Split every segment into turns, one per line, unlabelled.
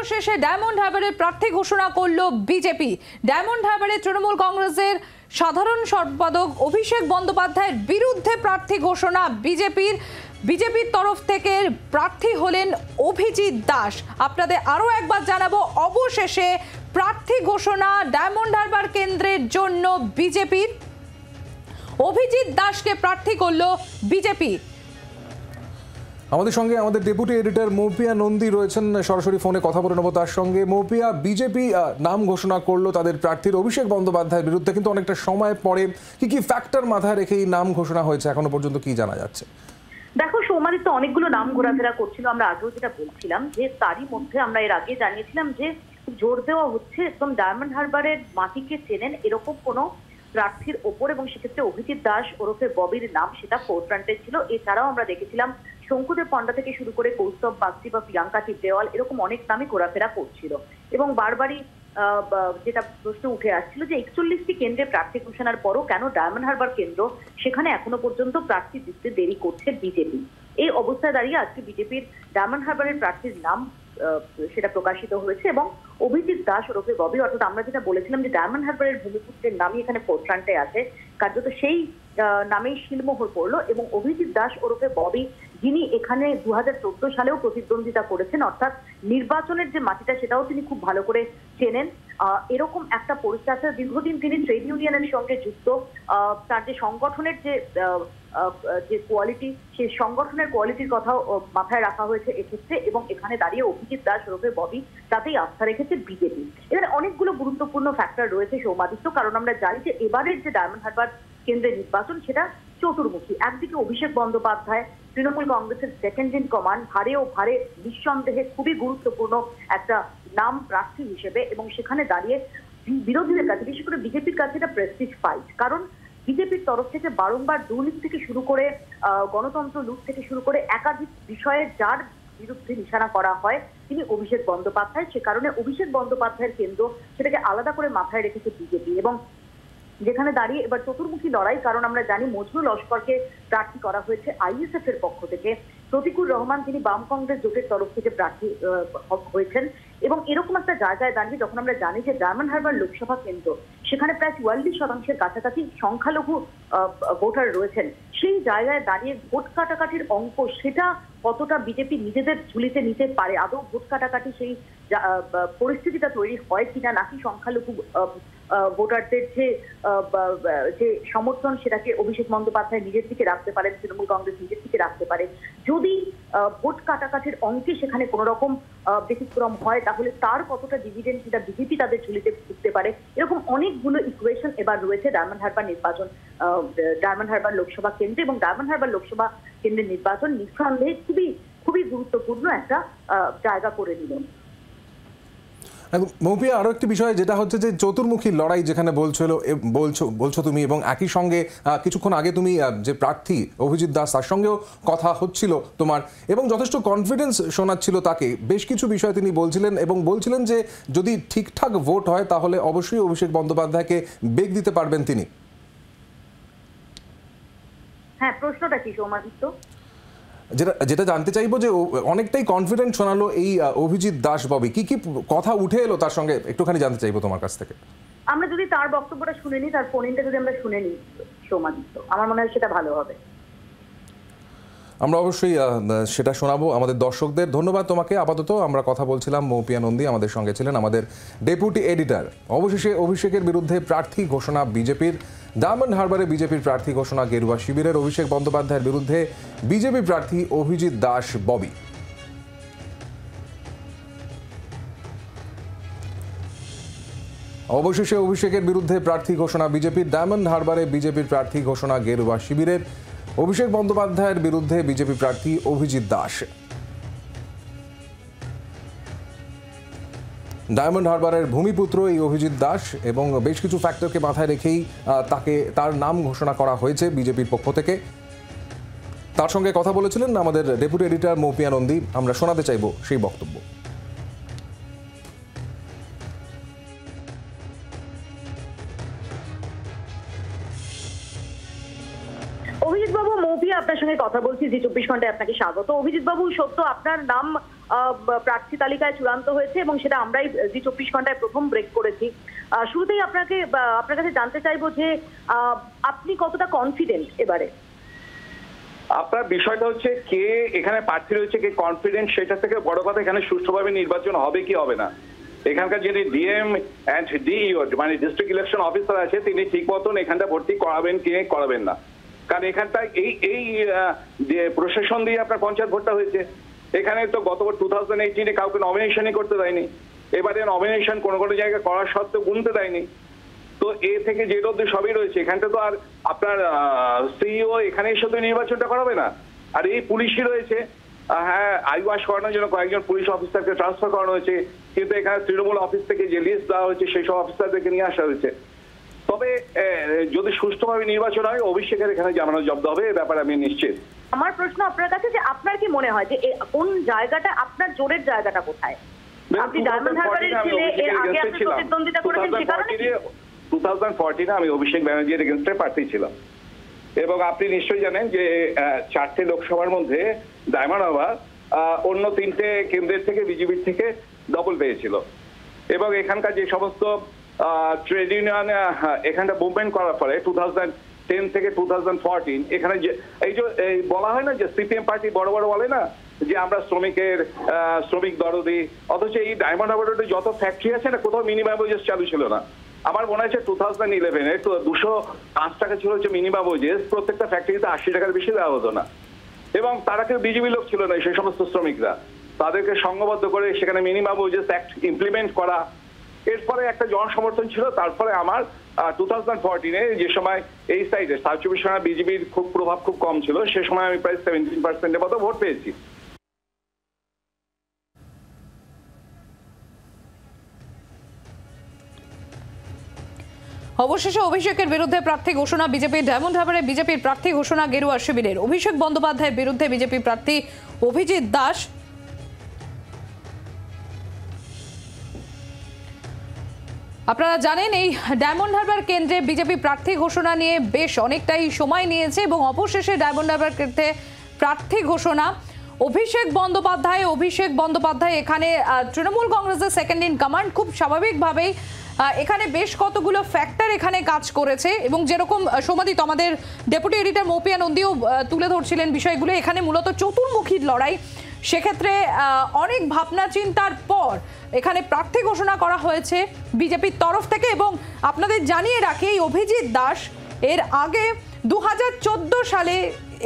অবশেষে ডায়মন্ড হারবারের প্রার্থী ঘোষণা করল বিজেপি। ডায়মন্ড হারবারের তৃণমূল কংগ্রেসের সাধারণ সম্পাদক অভিষেক বন্দ্যোপাধ্যায়ের বিরুদ্ধে প্রার্থী ঘোষণা বিজেপির তরফ থেকে প্রার্থী হলেন অভিজিৎ দাস। আপনাদের আরো একবার জানাবো, অবশেষে প্রার্থী ঘোষণা ডায়মন্ড হারবার কেন্দ্রের জন্য বিজেপির। অভিজিৎ দাসকে প্রার্থী করলো বিজেপি।
আমাদের সঙ্গে আমাদের ডেপুটি এডিটর মৌপিয়া নন্দী রয়েছেন, সরাসরি ফোনে কথা বলে নেব তার সঙ্গে। মৌপিয়া, বিজেপি নাম ঘোষণা করলো তাদের প্রার্থীর অভিষেক বন্দ্যোপাধ্যায়ের বিরুদ্ধে, কিন্তু অনেকটা সময় পরে কি কি ফ্যাক্টর মাথায় রেখে এই নাম ঘোষণা হয়েছে, এখনো পর্যন্ত কি জানা যাচ্ছে?
দেখো সৌমাদি, তো অনেকগুলো নাম ঘোরাফেরা করছিল। আমরা আগেও যেটা বলছিলাম যে তারই মধ্যে আমরা এর আগে জানিয়েছিলাম যে জোর দেওয়া হচ্ছে একদম ডায়মন্ড হারবারের মাটিকে চেনেন এরকম কোনো প্রার্থীর ওপর, এবং সেক্ষেত্রে অভিজিৎ দাস ওরফে ববির নাম সেটা ফোরফ্রন্টে ছিল। এছাড়াও আমরা দেখেছিলাম শঙ্কুদেব পণ্ডা থেকে শুরু করে কৌস্তব বাগচি বা প্রিয়াঙ্কা টিপদেওয়াল, এরকম অনেক নামই ঘোরাফেরা করছিল। এবং বারবারই যেটা প্রশ্ন উঠে আসছিল যে 41টি কেন্দ্রে প্রার্থী ঘোষণার পরও কেন ডায়মন্ড হারবার কেন্দ্র সেখানে এখনো পর্যন্ত প্রার্থী দিতে দেরি করছে বিজেপি। এই অবস্থায় দাঁড়িয়ে আজকে বিজেপির ডায়মন্ড হারবারের প্রার্থীর নাম সেটা প্রকাশিত হয়েছে, এবং অভিজিৎ দাস ওরফে ববি, অর্থাৎ আমরা যেটা বলেছিলাম যে ডায়মন্ড হারবারের ভূমিপুত্রের নামই এখানে ফোরফ্রন্টে আছে, কার্যত সেই নামেই শিলমোহর পড়লো। এবং অভিজিৎ দাস ওরফে ববি, যিনি এখানে 2014 সালেও প্রতিদ্বন্দ্বিতা করেছেন, অর্থাৎ নির্বাচনের যে মাটিটা সেটাও তিনি খুব ভালো করে চেনেন। এরকম একটা পরিস্থিতি আছে। দীর্ঘদিন তিনি ট্রেড ইউনিয়নের সঙ্গে যুক্ত। তার যে সংগঠনের যে কোয়ালিটি, সেই সংগঠনের কোয়ালিটির কথাও মাথায় রাখা হয়েছে এক্ষেত্রে। এবং এখানে দাঁড়িয়ে অভিজিৎ দাস ওরফে ববি তাতেই আস্থা রেখেছে বিজেপি। এখানে অনেকগুলো গুরুত্বপূর্ণ ফ্যাক্টর রয়েছে সৌমাদিত্য, কারণ আমরা জানি যে এবারের যে ডায়মন্ড হারবার কেন্দ্রের নির্বাচন সেটা চতুর্মুখী। একদিকে অভিষেক বন্দ্যোপাধ্যায়, তৃণমূল কংগ্রেসের সেকেন্ড ইন কমান্ড, ভারে নিঃসন্দেহে খুবই গুরুত্বপূর্ণ একটা নাম প্রার্থী হিসেবে, এবং সেখানে দাঁড়িয়ে বিরোধীদের কাছে, বিশেষ করে বিজেপির কাছে এটা প্রেস্টিজ ফাইট। কারণ বিজেপির তরফ থেকে বারংবার দুর্নীতি থেকে শুরু করে গণতন্ত্র লুট থেকে শুরু করে একাধিক বিষয়ে যার বিরুদ্ধে নিশানা করা হয় তিনি অভিষেক বন্দ্যোপাধ্যায়। সে কারণে অভিষেক বন্দ্যোপাধ্যায়ের কেন্দ্র সেটাকে আলাদা করে মাথায় রেখেছে বিজেপি। এবং যেখানে দাঁড়িয়ে এবার চতুর্মুখী লড়াই, কারণ আমরা জানি মজনুল লস্করকে প্রার্থী করা হয়েছে আইএসএফ এর পক্ষ থেকে, প্রতিকুর রহমান তিনি বাম কংগ্রেস জোটের তরফ থেকে প্রার্থী হয়েছেন। এবং এরকম একটা জায়গায় দাঁড়িয়ে যখন আমরা জানি যে ডায়মন্ড হারবার লোকসভা কেন্দ্র সেখানে প্রায় 44% কাছাকাছি সংখ্যালঘু ভোটার রয়েছেন, সেই জায়গায় দাঁড়িয়ে ভোট কাটাকাটির অঙ্ক সেটা কতটা বিজেপি নিজেদের ঝুলিতে নিতে পারে, আদৌ ভোট কাটাকাটি সেই পরিস্থিতিটা তৈরি হয় কিনা, নাকি সংখ্যালঘু ভোটারদের যে সমর্থন সেটাকে অভিষেক বন্দ্যোপাধ্যায় নিজের দিকে রাখতে পারেন, তৃণমূল কংগ্রেস নিজের দিকে রাখতে পারে। যদি ভোট কাটাকাটির অঙ্কে সেখানে কোনো রকম ব্যতিক্রম হয় তাহলে তার কতটা ডিভিডেন্ড সেটা বিজেপি তাদের ঝুলিতে ঢুকতে পারে। এরকম অনেকগুলো ইকুয়েশন এবার রয়েছে ডায়মন্ড হারবার ডায়মন্ড হারবার লোকসভা কেন্দ্রে। এবং ডায়মন্ড হারবার লোকসভা কেন্দ্রের নির্বাচন নিঃসন্দেহে খুবই গুরুত্বপূর্ণ একটা জায়গা করে নিল।
মৌপিয়া, আরো একটি বিষয় যেটা হচ্ছে যে চতুর্মুখী লড়াই যেখানে বলছো তুমি, এবং একই সঙ্গে কিছুক্ষণ আগে তুমি যে প্রার্থী অভিজিৎ দাস তার সঙ্গেও কথা হচ্ছিল তোমার, এবং যথেষ্ট কনফিডেন্স শোনাচ্ছিল তাকে। বেশ কিছু বিষয় তিনি বলছিলেন এবং বলছিলেন যে যদি ঠিকঠাক ভোট হয় তাহলে অবশ্যই অভিষেক বন্দ্যোপাধ্যায়কে বেগ দিতে পারবেন তিনি।
হ্যাঁ, প্রশ্নটা কি সৌমাদিত্য?
যেটা জানতে চাইবো যে অনেকটাই কনফিডেন্ট শোনালো এই অভিজিৎ দাস ববি, কি কি কথা উঠে এলো তার সঙ্গে একটুখানি জানতে চাইবো তোমার কাছ থেকে।
আমরা যদি তার বক্তব্যটা শুনে নিই, তার ফোন-ইনটা যদি আমরা শুনে নিই সৌমাদিত্য, আমার মনে হয় সেটা ভালো হবে।
আমরা অবশ্যই সেটা শোনাবো আমাদের দর্শকদের। ধন্যবাদ তোমাকে। আপাতত আমরা কথা বলছিলাম মৌপিয়া নন্দী, আমাদের সঙ্গে ছিলেন আমাদের ডেপুটি এডিটর। অবশেষে অভিষেকের বিরুদ্ধে প্রার্থী ঘোষণা বিজেপির। ডায়মন্ড হারবারে বিজেপির প্রার্থী ঘোষণা গেরুয়া শিবিরের। অভিষেক বন্দ্যোপাধ্যায়ের বিরুদ্ধে বিজেপি প্রার্থী অভিজিৎ দাস ববি। অবশেষে অভিষেকের বিরুদ্ধে প্রার্থী ঘোষণা বিজেপির। ডায়মন্ড হারবারে বিজেপির প্রার্থী ঘোষণা গেরুয়া শিবিরের। অভিষেক বন্দ্যোপাধ্যায়ের বিরুদ্ধে বিজেপি প্রার্থী অভিজিৎ দাস। ডায়মন্ড হারবারের ভূমিপুত্র এই অভিজিৎ দাস, এবং বেশ কিছু ফ্যাক্টরকে মাথায় রেখেই তার নাম ঘোষণা করা হয়েছে বিজেপির পক্ষ থেকে। তার সঙ্গে কথা বলেছিলেন আমাদের ডেপুটি এডিটর মৌপিয়া নন্দী। আমরা শোনাতে চাইব সেই বক্তব্য।
অভিজিৎ বাবু, মৌপিয়া আপনার সঙ্গে কথা বলছি, জি 24 ঘন্টায় আপনাকে স্বাগত। অভিজিৎ বাবু, সত্য আপনার নাম প্রার্থী তালিকায় চূড়ান্ত হয়েছে এবং সেটা আমরাই জি 24 ঘন্টায় প্রথম ব্রেক করেছি। শুরুতেই আপনার কাছে জানতে চাইবো যে আপনি কতটা কনফিডেন্ট এবারে?
আপনার বিষয়টা হচ্ছে কে এখানে প্রার্থী রয়েছে, কে কনফিডেন্ট, সেটা থেকে বড় কথা এখানে সুষ্ঠুভাবে নির্বাচন হবে কি হবে না। এখানকার যিনি ডিএম অ্যান্ড ডিইও মানে ডিস্ট্রিক্ট ইলেকশন অফিসার আছে, তিনি ঠিক মতন এখানটা ভর্তি করাবেন কি করাবেন না। কারণ এখানটায় এই যে প্রশাসন দিয়ে আপনার পঞ্চায়েত ভোটটা হয়েছে, এখানে তো গতবার 2018-এ কাউকে নমিনেশনই করতে দেয়নি। এবারে নমিনেশন কোনো কোনো জায়গায় করা সত্ত্বেও গুনতে দেয়নি। তো এ থেকে যে অবধি সবই রয়েছে, এখানটা তো আর আপনার সিইও এখানে এসে তো নির্বাচনটা করাবে না। আর এই পুলিশই রয়েছে, হ্যাঁ আইওয়াস করানোর জন্য কয়েকজন পুলিশ অফিসারকে ট্রান্সফার করানো হয়েছে, কিন্তু এখানে তৃণমূল অফিস থেকে যে লিস্ট দেওয়া হয়েছে সেই সব অফিসারদেরকে নিয়ে আসা হয়েছে। তবে যদি সুষ্ঠুভাবে নির্বাচন হয়, অভিষেকের এখানে জামানত জব্দ হবে, এ ব্যাপারে আমি নিশ্চিত।
আমার প্রশ্ন আপনার কাছে যে আপনার কি মনে হয় যে কোন জায়গাটা আপনার জোরের জায়গাটা কোথায়? আপনি ডায়মন্ড হারবারের ছেলে, এর আগে আপনি প্রতিদ্বন্দ্বিতা করেছেন, সে কারণে
2014-এ আমি অভিষেক ব্যানার্জির এগেইনস্টে প্রার্থী ছিলাম। এবং আপনি নিশ্চয়ই জানেন যে 4টে লোকসভার মধ্যে ডায়মন্ড হারবার অন্য 3টে কেন্দ্রের থেকে বিজেপির থেকে ডবল পেয়েছিল। এবং এখানকার যে সমস্ত ট্রেড ইউনিয়ন এখানটা মুভমেন্ট করার ফলে 2010 থেকে 2014 এখানে যে এই যে বলা হয় না যে সিপিএম পার্টি বড় বড় বলে না যে আমরা শ্রমিক দরদি, অথচ এই ডায়মন্ড হারবারে যত ফ্যাক্টরি আছে না, কোথাও মিনিমাম ওয়েজেস চালু ছিল না। আমার মনে হচ্ছে 2011-এ তো 205 টাকা ছিল হচ্ছে মিনিমাম ওয়েজেস, প্রত্যেকটা ফ্যাক্টরিতে 80 টাকার বেশি দেওয়া হতো না। এবং তারা কেউ বিজেপি লোক ছিল না, সেই সমস্ত শ্রমিকরা, তাদেরকে সংঘবদ্ধ করে সেখানে মিনিমাম ওয়েজেস অ্যাক্ট ইমপ্লিমেন্ট করা, এরপরে একটা জনসমর্থন ছিল। তারপরে আমার 2014-এ যে সময় এই সাইডে সাউথ চব্বিশ পরগনা বিজেপির প্রভাব খুব কম ছিল, সে সময় আমি প্রায় 17%-এর মতো ভোট পেয়েছি।
অবশেষে অভিষেকের বিরুদ্ধে প্রার্থী ঘোষণা বিজেপির। ডায়মন্ড হারবারে বিজেপির প্রার্থী ঘোষণা গেরুয়া শিবিরের। অভিষেক বন্দ্যোপাধ্যায়ের বিরুদ্ধে বিজেপি প্রার্থী অভিজিৎ দাস। আপনারা জানেন এই ডায়মন্ড হারবার কেন্দ্রে বিজেপি প্রার্থী ঘোষণা নিয়ে বেশ অনেকটাই সময় নিয়েছে এবং অবশেষে ডায়মন্ড হারবার কেন্দ্রে প্রার্থী ঘোষণা অভিষেক বন্দ্যোপাধ্যায় এখানে তৃণমূল কংগ্রেসের সেকেন্ড ইন কমান্ড। খুব স্বাভাবিকভাবেই এখানে বেশ কতগুলো ফ্যাক্টর এখানে কাজ করেছে এবং যেরকম সৌমাদিত আমাদের ডেপুটি এডিটর মৌপিয়া নন্দীও তুলে ধরছিলেন বিষয়গুলো, এখানে মূলত চতুর্মুখী লড়াই। সেক্ষেত্রে অনেক ভাবনা চিন্তার পর এখানে প্রার্থী ঘোষণা করা হয়েছে বিজেপির তরফ থেকে। এবং আপনাদের জানিয়ে রাখি এই অভিজিৎ দাস এর আগে 2014 সালে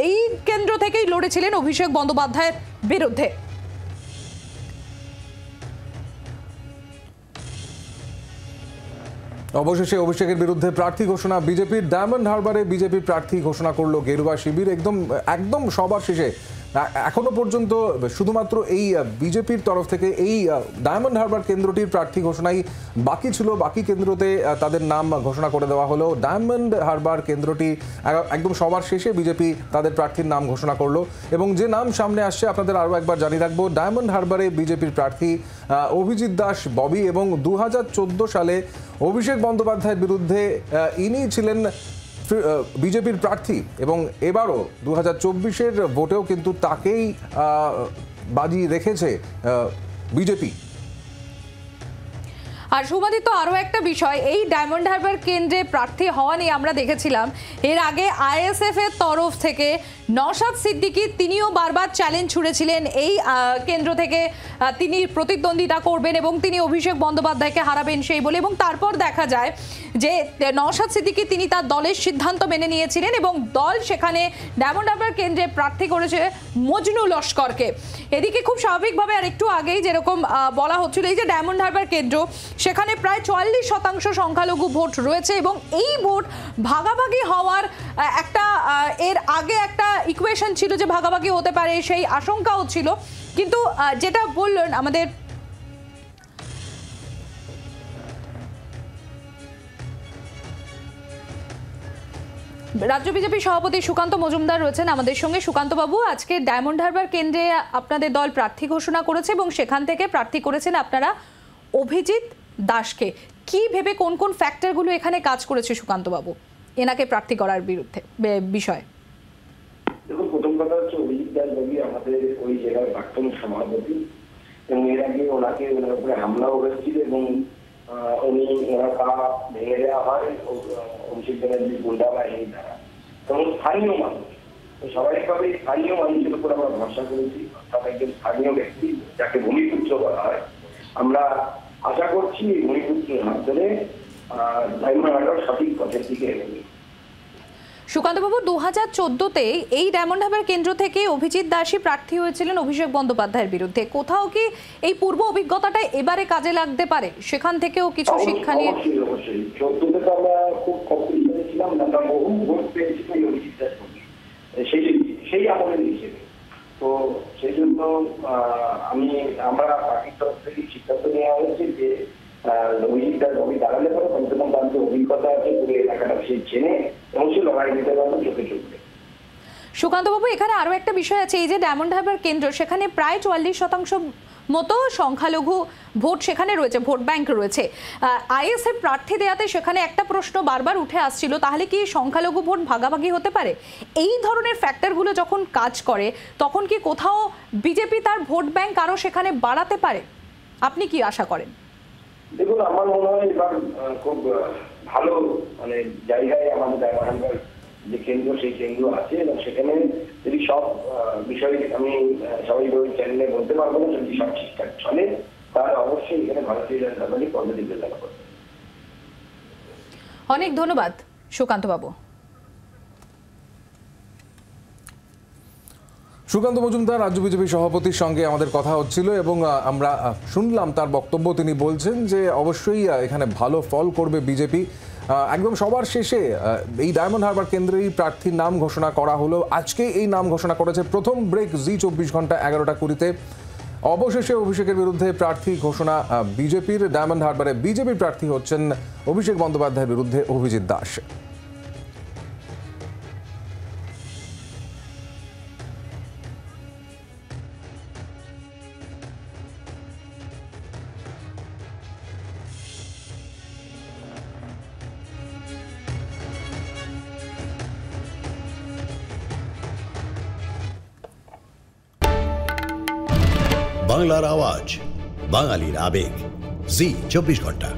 এই কেন্দ্র থেকেই লড়েছিলেন অভিষেক বন্দ্যোপাধ্যায়ের বিরুদ্ধে।
অবশেষে অভিষেকের বিরুদ্ধে প্রার্থী ঘোষণা বিজেপির। ডায়মন্ড হারবারে বিজেপির প্রার্থী ঘোষণা করলো গেরুয়া শিবির। একদম সবার শেষে এখনো পর্যন্ত শুধুমাত্র এই বিজেপির তরফ থেকে এই ডায়মন্ড হারবার কেন্দ্রটির প্রার্থী ঘোষণাই বাকি ছিল। বাকি কেন্দ্রতে তাদের নাম ঘোষণা করে দেওয়া হলো। ডায়মন্ড হারবার কেন্দ্রটি একদম সবার শেষে বিজেপি তাদের প্রার্থীর নাম ঘোষণা করলো। এবং যে নাম সামনে আসছে আপনাদের আরও একবার জানিয়ে রাখবো, ডায়মন্ড হারবারে বিজেপির প্রার্থী অভিজিৎ দাস ববি। এবং 2014 সালে অভিষেক বন্দ্যোপাধ্যায়ের বিরুদ্ধে ইনি ছিলেন বিজেপির প্রার্থী এবং এবারও 2024-এর ভোটেও কিন্তু তাকেই বাজি রেখেছে বিজেপি।
আর সুমাদিত আরও একটা বিষয়, এই ডায়মন্ড হারবার কেন্দ্রে প্রার্থী হওয়া নিয়ে আমরা দেখেছিলাম এর আগে আইএসএফ এর তরফ থেকে নওশাদ সিদ্দিকী তিনিও বারবার চ্যালেঞ্জ ছুড়েছিলেন এই কেন্দ্র থেকে তিনি প্রতিদ্বন্দ্বিতা করবেন এবং তিনি অভিষেক বন্দ্যোপাধ্যায়কে হারাবেন সেই বলে। এবং তারপর দেখা যায় যে নওশাদ সিদ্দিকী তিনি তার দলের সিদ্ধান্ত মেনে নিয়েছিলেন এবং দল সেখানে ডায়মন্ড হারবার কেন্দ্রে প্রার্থী করেছে মজনু লস্করকে। এদিকে খুব স্বাভাবিকভাবে আর একটু আগেই যেরকম বলা হচ্ছিল এই যে ডায়মন্ড হারবার কেন্দ্র, সেখানে প্রায় 44% সংখ্যালঘু ভোট রয়েছে এবং এই ভোট ভাগাভাগি হওয়ার একটা এর আগে একটা ইকুয়েশন ছিল যে ভাগাভাগি হতে পারে, সেই আশঙ্কাও ছিল। কিন্তু যেটা বললেন আমাদের রাজ্য বিজেপি সভাপতি সুকান্ত মজুমদার রয়েছেন আমাদের সঙ্গে। সুকান্ত বাবু, আজকে ডায়মন্ড হারবার কেন্দ্রে আপনাদের দল প্রার্থী ঘোষণা করেছে এবং সেখান থেকে প্রার্থী করেছেন আপনারা অভিজিৎ দাসকে। কি ভেবে কোন কোন ফ্যাক্টরগুলো এখানে কাজ করেছে সুকান্ত বাবু এনাকে প্রার্থী করার বিরুদ্ধে বিষয়?
দেখুন, প্রথম কথা হচ্ছে অভিজিৎ দাস বাবু আমাদের ওই জেলার প্রাক্তন সভাপতি এবং এর আগে ওনাকে ওনার উপরে হামলাও হয়েছিল এবং উনি ওনার পা ভেঙে দেওয়া হয় অভিষেক ব্যানার্জির গুন্ডা বাহিনী দ্বারা এবং স্থানীয় মানুষ স্বাভাবিকভাবে স্থানীয় মানুষের উপর আমরা ভরসা করেছি, অর্থাৎ একজন স্থানীয় ব্যক্তি যাকে ভূমিপুত্র বলা হয়। আমরা আশা করছি এই ভূমিপুত্রের মাধ্যমে ডায়মন্ড হারবার সঠিক পথের দিকে এগোবে।
সুকান্তবাবু, 2014-তে এই ডায়মন্ড হারবার কেন্দ্র থেকে অভিজিৎ দাসই প্রার্থী হয়েছিলেন অভিষেক বন্দ্যোপাধ্যায়ের বিরুদ্ধে। কোথাও কি এই পূর্ব অভিজ্ঞতাটা এবারে কাজে লাগতে পারে? সেখান থেকেও কিছু শিক্ষা নিয়ে।
অবশ্যই 14-তে তো আমরা খুব কম্পিটিশনে ছিলাম, আমরা বহু ভোট পেয়েছি এই অভিজিৎ দাস সেই আমলের হিসেবে। তো সেই জন্য আমরা পার্টির তরফ থেকে সিদ্ধান্ত নেওয়া হয়েছে যে অভিজিৎ দাস দাঁড়ালে পরে কমসে কম তার যে অভিজ্ঞতা আছে পুরো এলাকাটা সে চেনে এবং সে লড়াই দিতে পারবে চোখে চোখে।
সুকান্তবাবু, এখানে আরো একটা বিষয় আছে, এই যে ডায়মন্ড হারবার কেন্দ্র, সেখানে প্রায় 44% মতো সংখ্যালঘু ভোট সেখানে রয়েছে, ভোট ব্যাংক রয়েছে। আইএসএফ প্রার্থী দেওয়াতে সেখানে একটা প্রশ্ন বারবার উঠে আসছিল, তাহলে কি সংখ্যালঘু ভোট ভাগাভাগি হতে পারে? এই ধরনের ফ্যাক্টরগুলো যখন কাজ করে তখন কি কোথাও বিজেপি তার ভোট ব্যাংক আরো সেখানে বাড়াতে পারে? আপনি কি আশা করেন?
দেখুন, আমার মনে হয় এবার খুব ভালো জায়গায় আমাদের ডায়মন্ড হারবার যে কেন্দ্র সেই কেন্দ্র আছে এবং সেখানে যদি সব বিষয় আমি স্বাভাবিকভাবে চ্যানেলে বলতে পারবো না, যদি সব ঠিকঠাক চলে তাহলে অবশ্যই এখানে ভারতীয় জনতা পার্টি পজিটিভ রেজাল্ট করবে।
অনেক ধন্যবাদ সুকান্তবাবু।
সুকান্ত মজুমদার রাজ্য বিজেপি সভাপতির সঙ্গে আমাদের কথা হচ্ছিল এবং আমরা শুনলাম তার বক্তব্য। তিনি বলছেন যে অবশ্যই এখানে ভালো ফল করবে বিজেপি। একদম সবার শেষে এই ডায়মন্ড হারবার কেন্দ্রেই প্রার্থীর নাম ঘোষণা করা হলো। আজকে এই নাম ঘোষণা করেছে প্রথম ব্রেক জি 24 ঘন্টা 11:20-তে। অবশেষে অভিষেকের বিরুদ্ধে প্রার্থী ঘোষণা বিজেপির। ডায়মন্ড হারবারে বিজেপি প্রার্থী হচ্ছেন অভিষেক বন্দ্যোপাধ্যায়ের বিরুদ্ধে অভিজিৎ দাস।
বাংলার আওয়াজ, বাঙালির আবেগ, জি 24 ঘন্টা।